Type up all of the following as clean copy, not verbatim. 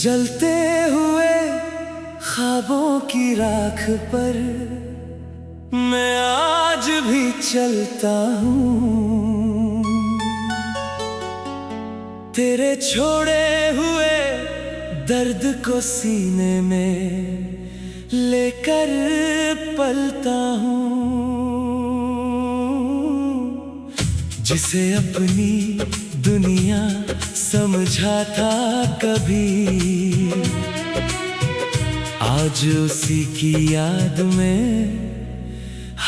जलते हुए ख्वाबों की राख पर मैं आज भी चलता हूँ, तेरे छोड़े हुए दर्द को सीने में लेकर पलता हूँ। जिसे अपनी दुनिया समझा था कभी, आज उसी की याद में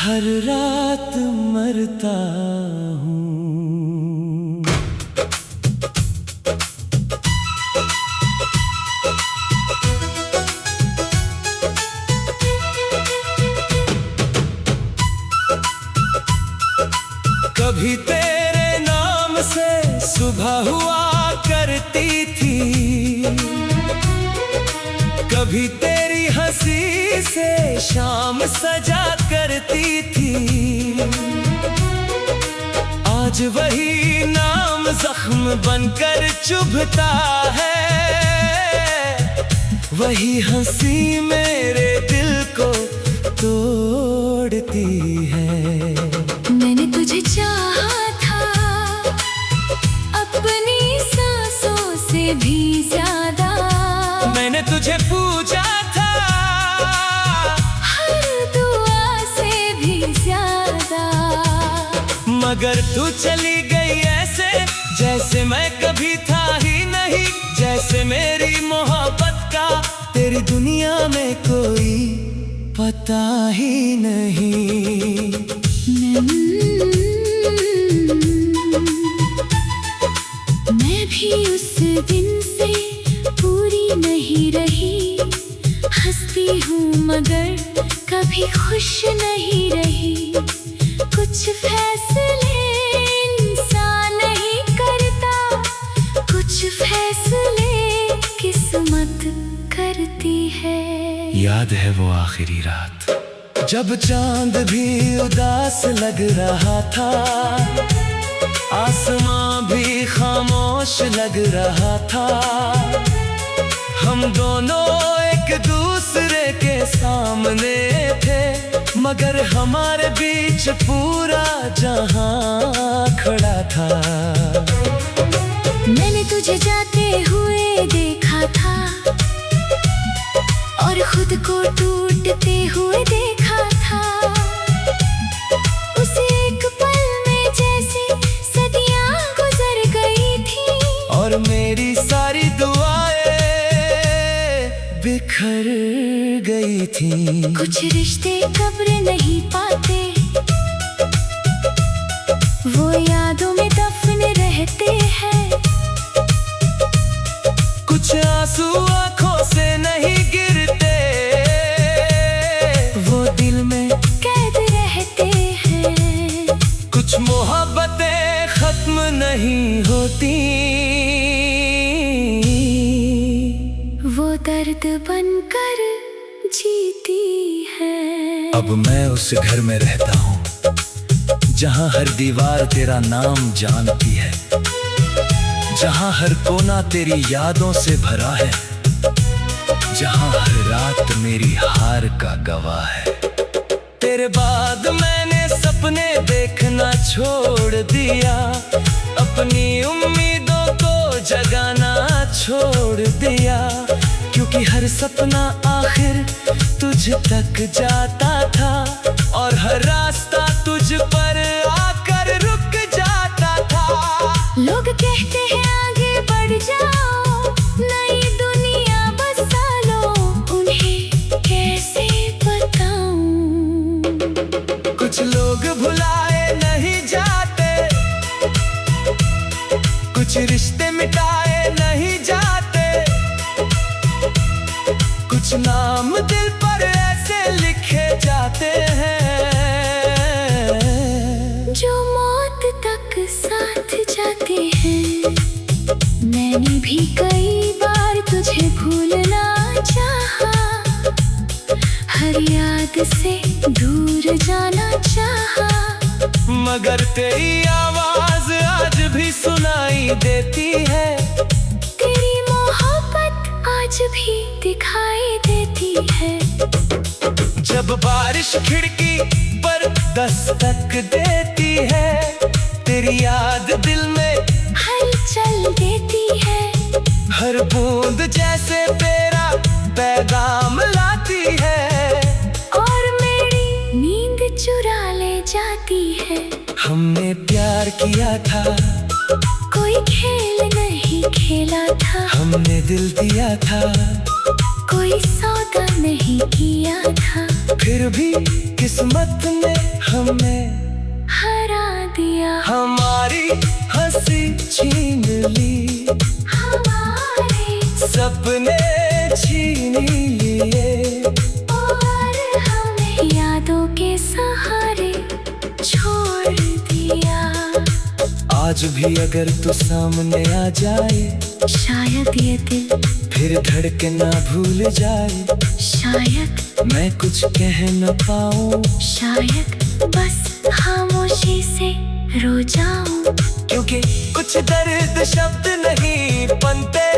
हर रात मरता हूँ। कभी तेरे नाम से सुबह हुआ करती थी, कभी तेरी हंसी से शाम सजा करती थी। आज वही नाम जख्म बनकर चुभता है, वही हंसी मेरे दिल को तोड़ती है। मैंने तुझे चाहा था अपनी सांसों से भी ज्यादा, मैंने तुझे पूजा था हर दुआ से भी ज्यादा, मगर तू चली गई ऐसे जैसे मैं कभी था ही नहीं, जैसे मेरी मोहब्बत का तेरी दुनिया में कोई पता ही नहीं। मैं भी उस दिन से पूरी नहीं रही, हंसती हूँ मगर कभी खुश नहीं रही। कुछ फैसले इंसान नहीं करता, कुछ फैसले किस्मत करती है। याद है वो आखिरी रात जब चांद भी उदास लग रहा था, आसमां भी खामोश लग रहा था। हम दोनों एक दूसरे के सामने थे, मगर हमारे बीच पूरा जहां खड़ा था। मैंने तुझे जाते हुए देखा था और खुद को टूटते हुए देखा था। उस एक पल में जैसे सदियां गुजर गई थी और मेरी सारी दुआएं बिखर गई थी। कुछ रिश्ते कब्र नहीं पाते, वो यादों में दफन रहते हैं। कुछ आंसू आंखों से नहीं गिरते, वो दिल में कैद रहते हैं। कुछ मोहब्बतें खत्म नहीं होती, वो दर्द बनकर जीती है। अब मैं उस घर में रहता हूँ जहाँ हर दीवार तेरा नाम जानती है, जहाँ हर कोना तेरी यादों से भरा है, जहाँ हर रात मेरी हार का गवाह है। तेरे बाद मैंने सपने देखना छोड़ दिया, अपनी उम्मीदों को जगाना छोड़ दिया, क्योंकि हर सपना आखिर तुझ तक जाता था और हर रास्ता तुझ पर आकर रुक जाता था। लोग कहते हैं आगे बढ़ जाओ, नई दुनिया बसा लो, उन्हें कैसे बताऊं। कुछ लोग भुलाए नहीं जाते, कुछ रिश्ते मिटाए नहीं जाते, कुछ नाम दिल पर ऐसे लिखे जाते हैं जो मौत तक साथ जाते हैं। मैंने भी कई बार तुझे भूलना चाहा, हर याद से दूर जाना चाहा, मगर तेरी आवाज आज भी सुनाई देती है। तेरी मोहब्बत आज भी दिखाई देती है। जब बारिश खिड़की पर दस्तक देती है, तेरी याद दिल में हलचल देती है। हर बूंद जैसे तेरा पैगाम लाती है, और मेरी नींद चुरा ले जाती है। हमने प्यार किया था, कोई खेल नहीं खेला था। हमने दिल दिया था, कोई सौदा नहीं किया था। फिर भी किस्मत ने हमें हरा दिया। हमारी हंसी छीन ली, हमारे सपने छीन लिए, और हमें यादों के सहारे छोड़ दिया। आज भी अगर तू सामने आ जाए, शायद ये दिल फिर धड़कना भूल जाए। शायद मैं कुछ कह न पाऊं, शायद बस खामोशी से रो जाऊं। क्योंकि कुछ दर्द शब्द नहीं बनते,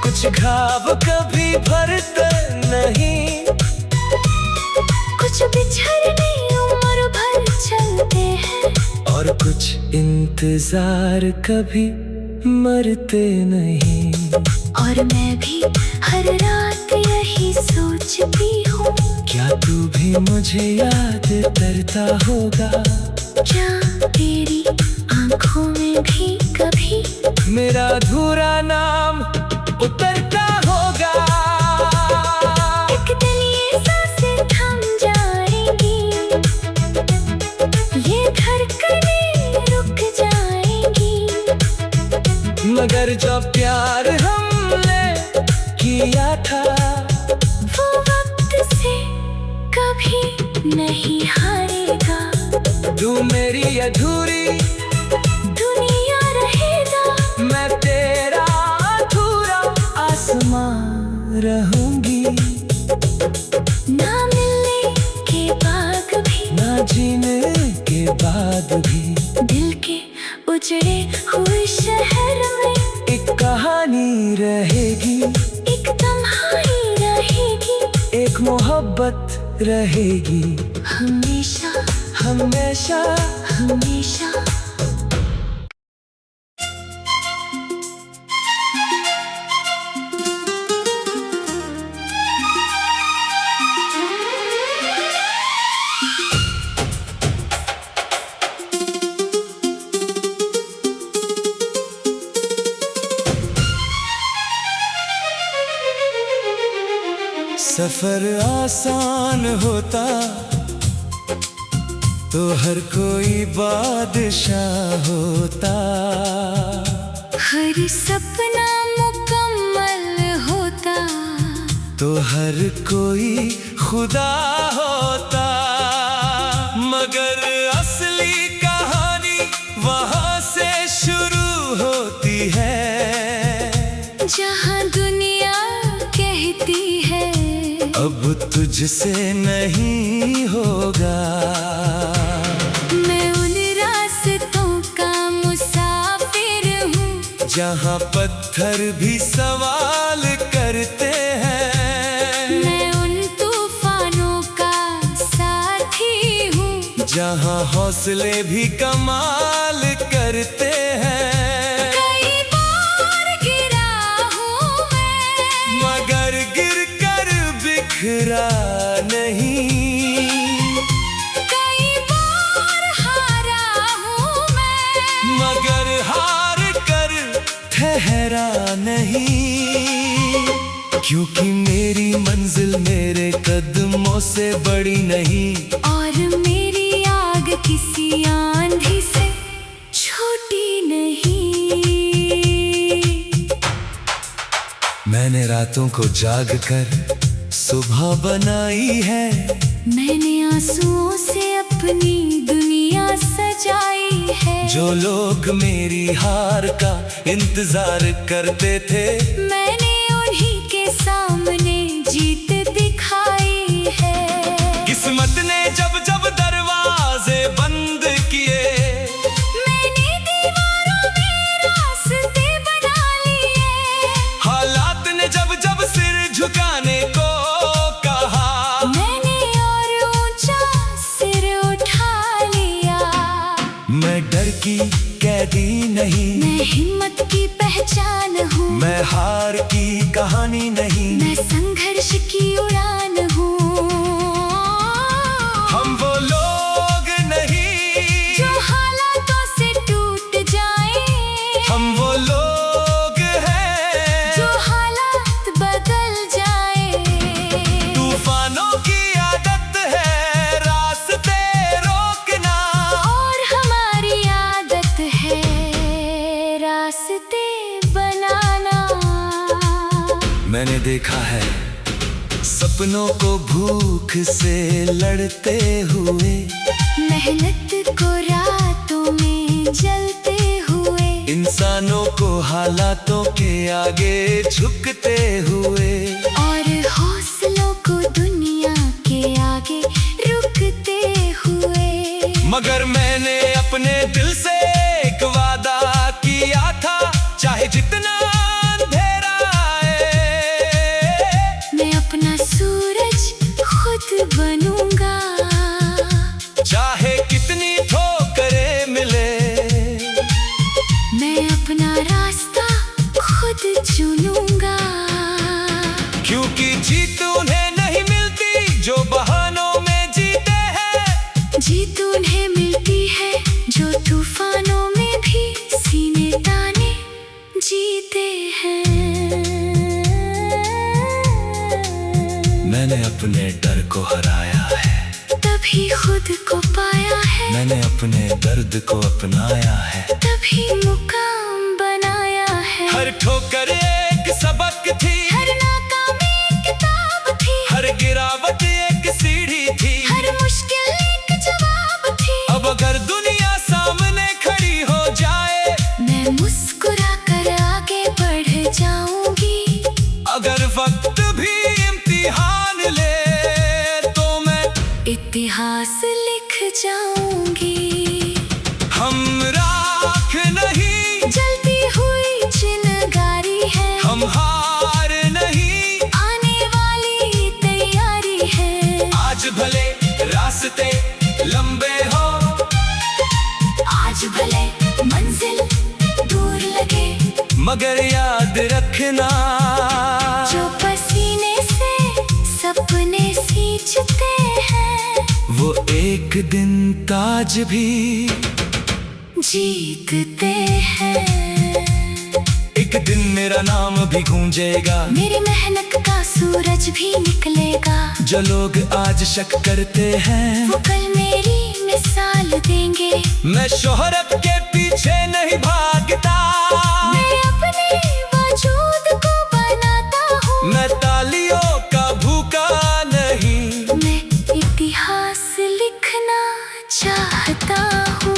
कुछ घाव कभी भरते नहीं, कुछ बिछड़ने उम्र भर चलते हैं, और कुछ इंतजार कभी मरते नहीं। और मैं भी हर रात यही सोचती हूँ, क्या तू भी मुझे याद करता होगा? क्या तेरी आंखों में भी कभी मेरा अधूरा नाम उतरता होगा? एक दिन ये सांसें थम जाएंगी, ये धड़कनें रुक जाएंगी, मगर जो प्यार हमने किया था, वो वक्त से कभी नहीं हारेगा। तू मेरी अधूरी दुनिया रहेगा, मैं तेरा अधूरा आसमां रहूंगी। ना मिलने के बाद भी, ना जीने के बाद भी, दिल के उजड़े हुए शहर में एक कहानी रहेगी, एक तन्हाई रहेगी, एक मोहब्बत रहेगी, हमेशा हमेशा। हमेशा। सफर आसान होता तो हर कोई बादशाह होता, हर सपना मुकम्मल होता तो हर कोई खुदा होता। मगर असली कहानी वहाँ से शुरू होती है, जहाँ दुनिया कहती है अब तुझसे नहीं होगा। मैं उन रास्तों का मुसाफिर हूँ, जहाँ पत्थर भी सवाल करते हैं, मैं उन तूफानों का साथी हूँ, जहाँ हौसले भी कमाल करते हैं। कई बार गिरा हूँ मैं, मगर गिर कर बिखरा नहीं, कई बार हारा हूँ मैं, मगर हार कर ठहरा नहीं। क्योंकि मेरी मंजिल मेरे कदमों से बड़ी नहीं, और मेरी आग किसी आंधी से छोटी नहीं। मैंने रातों को जाग कर सुबह बनाई है, मैंने आंसुओं से अपनी दुनिया सजाई है। जो लोग मेरी हार का इंतजार करते थे, मैंने उन्हीं के सामने जीत दिखाई है। किस्मत ने जब जब दरवाजे बंद किए, मैंने दीवारों में रास्ते बना लिए, हालात ने नहीं, मैं हिम्मत की पहचान हूँ, मैं हार की कहानी नहीं, मैं संघर्ष की उड़ान हूँ। हम वो लोग नहीं जो हालातों से टूट जाए, हम वो लोग हैं जो हालात बदल जाए। तूफानों की आदत है रास्ते रोकना, और हमारी आदत है रास्ते बनाना। मैंने देखा है सपनों को भूख से लड़ते हुए, मेहनत को रातों में जलते हुए, इंसानों को हालातों के आगे झुकते हुए, और हौसलों को दुनिया के आगे रुकते हुए। मगर मैंने अपने दिल से एक वादा किया था, चाहे जितना अंधेरा आए, मैं अपना सूरज खुद बनूंगा। चाहे कितनी ठोकरें मिले, मैं अपना रास्ता खुद चुनूंगा। क्योंकि जीत उन्हें नहीं मिलती जो बहानों में जीते हैं, जीत उन्हें मिलती है जो तूफानों में भी सीने ताने जीते हैं। मैंने अपने डर को हराया है, तभी खुद को पाया है, मैंने अपने दर्द को अपनाया है, तभी मुकाम बनाया है। हर ठोकर एक सबक थी, हर नाकामी एक किताब थी, हर गिरावट एक सीढ़ी थी, हर मुश्किल एक जवाब थी। अब अगर दुनिया सामने खड़ी हो जाए, मैं मुस्कुरा कर आगे बढ़ जाऊंगी। अगर वक्त भी इम्तिहान ले, तो मैं इतिहास लिख जाऊंगी। हम राख नहीं, जलती हुई चिनगारी है, हम हार नहीं, आने वाली तैयारी है। आज भले रास्ते लंबे हो, आज भले मंजिल दूर लगे, मगर याद रखना जो पसीने से सपने सींचते हैं, वो एक दिन ताज भी जीतते हैं। एक दिन मेरा नाम भी गूंजेगा, मेरी मेहनत का सूरज भी निकलेगा। जो लोग आज शक करते हैं, वो कल मेरी मिसाल देंगे। मैं शोहरत के पीछे नहीं भागता, मैं अपने वजूद को बनाता हूँ, मैं तालियों का भूखा नहीं, मैं इतिहास लिखना चाहता हूँ।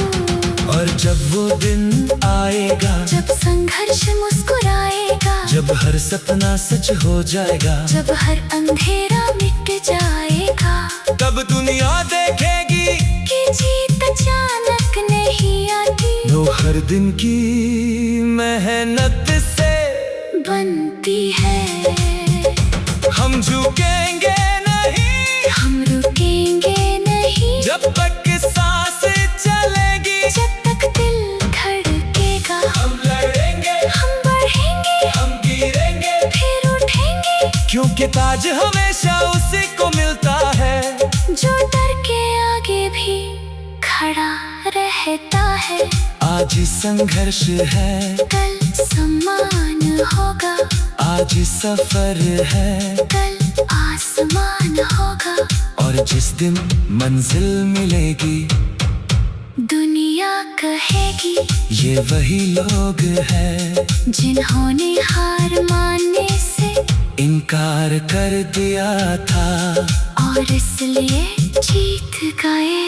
और जब वो दिन आएगा, जब संघर्ष मुस्कुराएगा, जब हर सपना सच हो जाएगा, जब हर अंधेरा मिट जाएगा, तब दुनिया देखेगी कि जीत अचानक नहीं आती, वो हर दिन की मेहनत से बनती है। हम झुकेंगे नहीं, हम रुकेंगे नहीं, जब तक सांस चलेगी, जब तक दिल धड़केगा। हम लड़ेंगे, हम बढ़ेंगे, हम गिरेंगे, फिर उठेंगे, क्योंकि ताज हमेशा उसी को मिलता है जो डर के आगे भी खड़ा रहता है। आज संघर्ष है, कल सम्मान होगा, आज सफर है, कल आसमान होगा। और जिस दिन मंजिल मिलेगी, दुनिया कहेगी ये वही लोग हैं जिन्होंने हार मानने से इनकार कर दिया था, और इसलिए जीत गए।